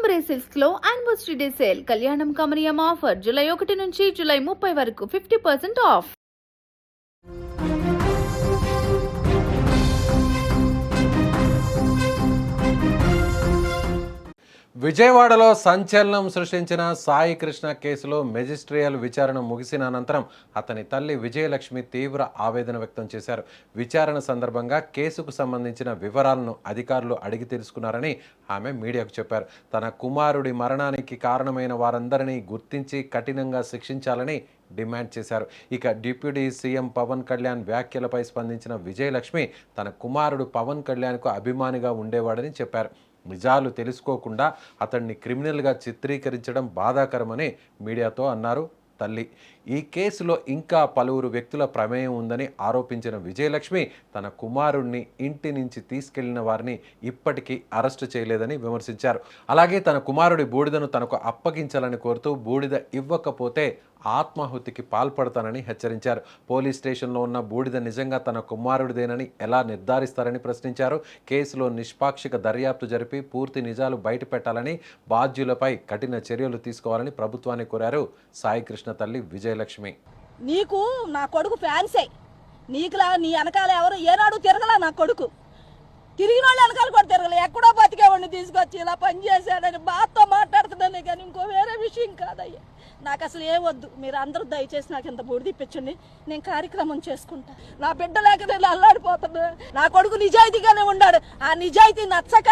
పర్పురే silks లో anniversary day sale కళ్యాణం కమనీయం ఆఫర్ జూలై 1 నుంచి జూలై 30 వరకు 50% ఆఫ్. విజయవాడలో సంచలనం సృష్టించిన సాయి కృష్ణ కేసులో మెజిస్ట్రియల్ విచారణ ముగిసిన అనంతరం అతని తల్లి విజయలక్ష్మి తీవ్ర ఆవేదన వ్యక్తం చేశారు. విచారణ సందర్భంగా కేసుకు సంబంధించిన వివరాలను అధికారులు అడిగి తెలుసుకున్నారని ఆమె మీడియాకు చెప్పారు. తన కుమారుడి మరణానికి కారణమైన వారందరినీ గుర్తించి కఠినంగా శిక్షించాలని డిమాండ్ చేశారు. ఇక డిప్యూటీ సీఎం పవన్ కళ్యాణ్ వ్యాఖ్యలపై స్పందించిన విజయలక్ష్మి తన కుమారుడు పవన్ కళ్యాణ్కు అభిమానిగా ఉండేవాడని చెప్పారు. నిజాలు తెలుసుకోకుండా అతన్ని క్రిమినల్గా చిత్రీకరించడం బాధాకరమని మీడియాతో అన్నారు తల్లి. ఈ కేసులో ఇంకా పలువురు వ్యక్తుల ప్రమేయం ఉందని ఆరోపించిన విజయలక్ష్మి తన కుమారుణ్ణి ఇంటి నుంచి తీసుకెళ్లిన వారిని ఇప్పటికీ అరెస్టు చేయలేదని విమర్శించారు. అలాగే తన కుమారుడి బూడిదను తనకు అప్పగించాలని కోరుతూ బూడిద ఇవ్వకపోతే ఆత్మాహుతికి పాల్పడతానని హెచ్చరించారు. పోలీస్ స్టేషన్లో ఉన్న బూడిద నిజంగా తన కుమారుడిదేనని ఎలా నిర్ధారిస్తారని ప్రశ్నించారు. కేసులో నిష్పాక్షిక దర్యాప్తు జరిపి పూర్తి నిజాలు బయటపెట్టాలని, బాధ్యులపై కఠిన చర్యలు తీసుకోవాలని ప్రభుత్వాన్ని కోరారు సాయి కృష్ణ తల్లి విజయలక్ష్మి. నీకు నా కొడుకు ఫ్యాన్సే, నీకులా నీ వెనకాల ఎవరు ఏనాడు తిరగలా. నా కొడుకు తిరిగిన వాళ్ళు వెనకాల కూడా తిరగలే. ఎక్కడో బతికేవాడిని తీసుకొచ్చి ఇలా పనిచేశాడని బాధతో మాట్లాడుతున్నానే కానీ ఇంకో వేరే విషయం కాదయ్యా. నాకు అసలు ఏం వద్దు. మీరు అందరూ దయచేసి నాకు ఇంత బూడిద ఇప్పించండి, నేను కార్యక్రమం చేసుకుంటా. నా బిడ్డ లేక నేను అల్లాడిపోతున్నా. నా కొడుకు నిజాయితీగానే ఉన్నాడు. ఆ నిజాయితీ నచ్చక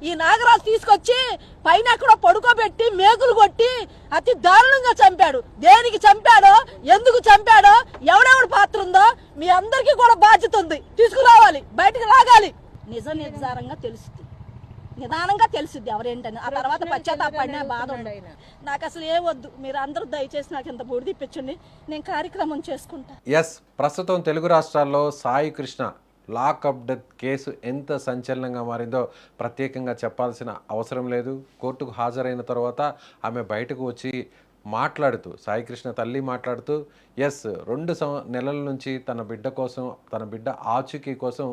ఈ నాగరాజు తీసుకొచ్చి పైన ఎక్కడో పడుకోబెట్టి మేకులు కొట్టి అతి దారుణంగా చంపాడు. దేనికి చంపాడో, ఎందుకు చంపాడో, ఎవడెవడు పాత్ర ఉందో మీ అందరికీ కూడా బాధ్యత ఉంది. తీసుకురావాలి, బయటకు లాగాలి. నిజ నిర్ధారంగా తెలుస్తుంది, నిదానంగా తెలుస్తుంది ఎవరేంటని. ఆ తర్వాత పశ్చాత్తాపడిన బాధ ఉండదు. నాకు అసలు ఏం వద్దు. మీరు అందరూ దయచేసి నాకు ఇంత బూడిద ఇప్పించండి, నేను కార్యక్రమం చేసుకుంటా. ప్రస్తుతం తెలుగు రాష్ట్రాల్లో Sai Krishna lockup death case ఎంత సంచలనంగా మారిందో ప్రత్యేకంగా చెప్పాల్సిన అవసరం లేదు. కోర్టుకు హాజరైన తర్వాత ఆమె బయటకు వచ్చి మాట్లాడుతూ, సాయి కృష్ణ తల్లి మాట్లాడుతూ 2 నెలల నుంచి తన బిడ్డ కోసం, తన బిడ్డ ఆచూకీ కోసం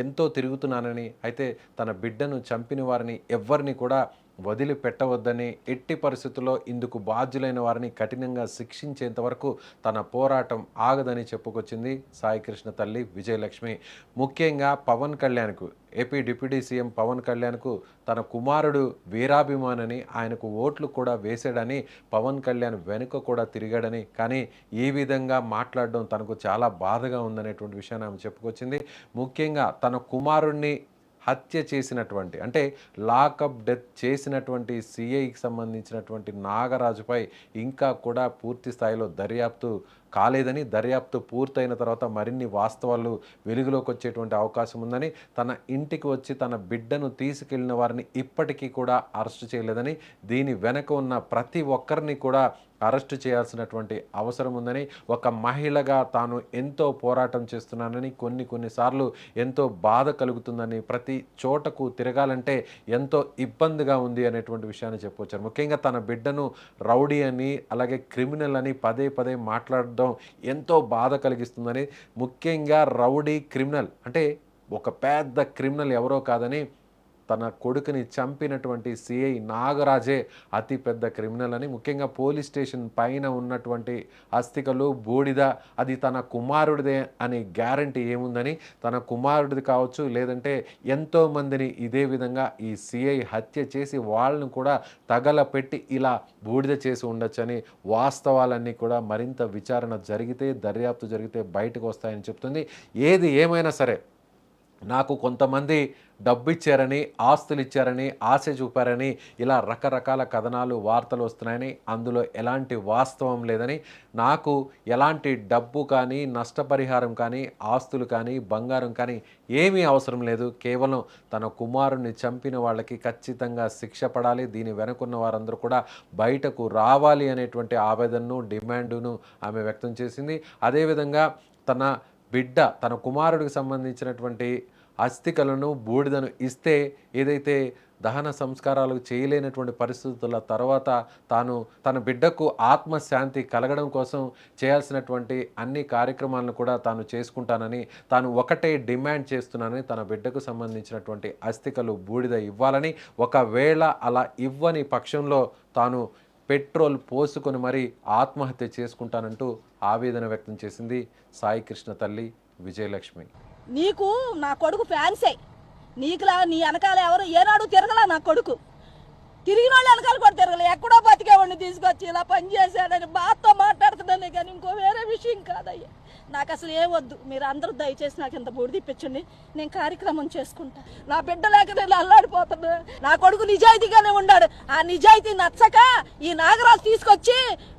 ఎంతో తిరుగుతున్నానని, అయితే తన బిడ్డను చంపిన వారిని ఎవ్వరిని కూడా వదిలిపెట్టవద్దని, ఎట్టి పరిస్థితుల్లో ఇందుకు బాధ్యులైన వారిని కఠినంగా శిక్షించేంత వరకు తన పోరాటం ఆగదని చెప్పుకొచ్చింది సాయి కృష్ణ తల్లి విజయలక్ష్మి. ముఖ్యంగా పవన్ కళ్యాణ్కు, ఏపీ డిప్యూటీ సీఎం పవన్ కళ్యాణ్కు తన కుమారుడు వీరాభిమానని, ఆయనకు ఓట్లు కూడా వేశాడని, పవన్ కళ్యాణ్ వెనుక కూడా తిరిగాడని, కానీ ఈ విధంగా మాట్లాడడం తనకు చాలా బాధగా ఉందనేటువంటి విషయాన్ని ఆమె చెప్పుకొచ్చింది. ముఖ్యంగా తన కుమారుణ్ణి హత్య చేసినటువంటి, అంటే లాకప్ డెత్ చేసినటువంటి సిఐకి సంబంధించినటువంటి నాగరాజుపై ఇంకా కూడా పూర్తి స్థాయిలో దర్యాప్తు కాలేదని, దర్యాప్తు పూర్తయిన తర్వాత మరిన్ని వాస్తవాలు వెలుగులోకి వచ్చేటువంటి అవకాశం ఉందని, తన ఇంటికి వచ్చి తన బిడ్డను తీసుకెళ్లిన వారిని ఇప్పటికీ కూడా అరెస్టు చేయలేదని, దీని వెనక ఉన్న ప్రతి ఒక్కరిని కూడా అరెస్టు చేయాల్సినటువంటి అవసరం ఉందని, ఒక మహిళగా తాను ఎంతో పోరాటం చేస్తున్నానని, కొన్నిసార్లు ఎంతో బాధ కలుగుతుందని, ప్రతి చోటకు తిరగాలంటే ఎంతో ఇబ్బందిగా ఉంది అనేటువంటి విషయాన్ని చెప్పొచ్చారు. ముఖ్యంగా తన బిడ్డను రౌడీ అని, అలాగే క్రిమినల్ అని పదే మాట్లాడడం ఎంతో బాధ కలిగిస్తుందని, ముఖ్యంగా రౌడీ క్రిమినల్ అంటే ఒక పెద్ద క్రిమినల్ ఎవరో కాదని, తన కొడుకుని చంపినటువంటి సిఐ నాగరాజే అతి పెద్ద క్రిమినల్ అని, ముఖ్యంగా పోలీస్ స్టేషన్ పైన ఉన్నటువంటి అస్థికలు, బూడిద అది తన కుమారుడిదే అని గ్యారంటీ ఏముందని, తన కుమారుడిది కావచ్చు, లేదంటే ఎంతోమందిని ఇదే విధంగా ఈ సిఐ హత్య చేసి వాళ్ళను కూడా తగలపెట్టి ఇలా బూడిద చేసి ఉండొచ్చని, వాస్తవాలన్నీ కూడా మరింత విచారణ జరిగితే, దర్యాప్తు జరిగితే బయటకు వస్తాయని చెప్తుంది. ఏది ఏమైనా సరే నాకు కొంతమంది డబ్బు ఇచ్చారని, ఆస్తులు ఇచ్చారని, ఆశ చూపారని ఇలా రకరకాల కథనాలు, వార్తలు వస్తున్నాయని, అందులో ఎలాంటి వాస్తవం లేదని, నాకు ఎలాంటి డబ్బు కానీ, నష్టపరిహారం కానీ, ఆస్తులు కానీ, బంగారం కానీ ఏమీ అవసరం లేదు. కేవలం తన కుమారుణ్ణి చంపిన వాళ్ళకి ఖచ్చితంగా శిక్ష పడాలి, దీని వెనుకున్న వారందరూ కూడా బయటకు రావాలి అనేటువంటి ఆవేదనను, డిమాండును ఆమె వ్యక్తం చేసింది. అదేవిధంగా తన కుమారుడికి సంబంధించినటువంటి అస్థికలను, బూడిదను ఇస్తే ఏదైతే దహన సంస్కారాలు చేయలేనటువంటి పరిస్థితుల తర్వాత తాను తన బిడ్డకు ఆత్మశాంతి కలగడం కోసం చేయాల్సినటువంటి అన్ని కార్యక్రమాలను కూడా తాను చేసుకుంటానని, తాను ఒకటే డిమాండ్ చేస్తున్నానని, తన బిడ్డకు సంబంధించినటువంటి అస్థికలు బూడిద ఇవ్వాలని, ఒకవేళ అలా ఇవ్వని పక్షంలో తాను పెట్రోల్ పోసుకొని మరీ ఆత్మహత్య చేసుకుంటానంటూ ఆవేదన వ్యక్తం చేసింది సాయి కృష్ణ తల్లి విజయలక్ష్మి. నీకు నా కొడుకు ఫ్యాన్సే, నీకులా నీ వెనకాల ఎవరు ఏనాడు తిరగలా నా కొడుకు. తిరిగిన వాళ్ళు వెనకాల కూడా తిరగలే, ఎక్కడో బతికేవాడిని తీసుకొచ్చి ఇలా పని చేశాడని బాధతో మాట్లాడుతున్నానే కానీ ఇంకో వేరే విషయం కాదయ్యా. నాకు అసలు ఏ వద్దు, మీరు అందరూ దయచేసి నాకు ఇంత బూడిద ఇప్పించండి, నేను కార్యక్రమం చేసుకుంటా. నా బిడ్డ లేక నేను అల్లాడిపోతున్నా. నా కొడుకు నిజాయితీగానే ఉన్నాడు, ఆ నిజాయితీ నచ్చక ఈ నాగరాజు తీసుకొచ్చి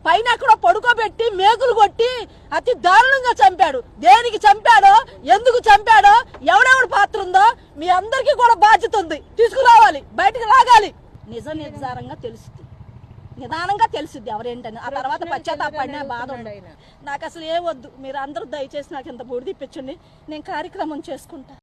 పైన ఎక్కడో పడుకోబెట్టి మేకులు కొట్టి అతి దారుణంగా చంపాడు. దేనికి చంపాడో, ఎందుకు చంపాడో, ఎవడెవడు పాత్ర ఉందో మీ అందరికీ కూడా బాధ్యత ఉంది. తీసుకురావాలి, బయటకు లాగాలి. నిజ నిర్ధారంగా తెలుస్తుంది, నిదానంగా తెలుస్తుంది ఎవరేంటని. ఆ తర్వాత పశ్చాత్తాపడిన బాధ ఉంది. నాకు అసలు ఏ వద్దు, మీరు అందరూ దయచేసి నాకు ఇంత బూడిద ఇప్పించండి, నేను కార్యక్రమం చేసుకుంటా.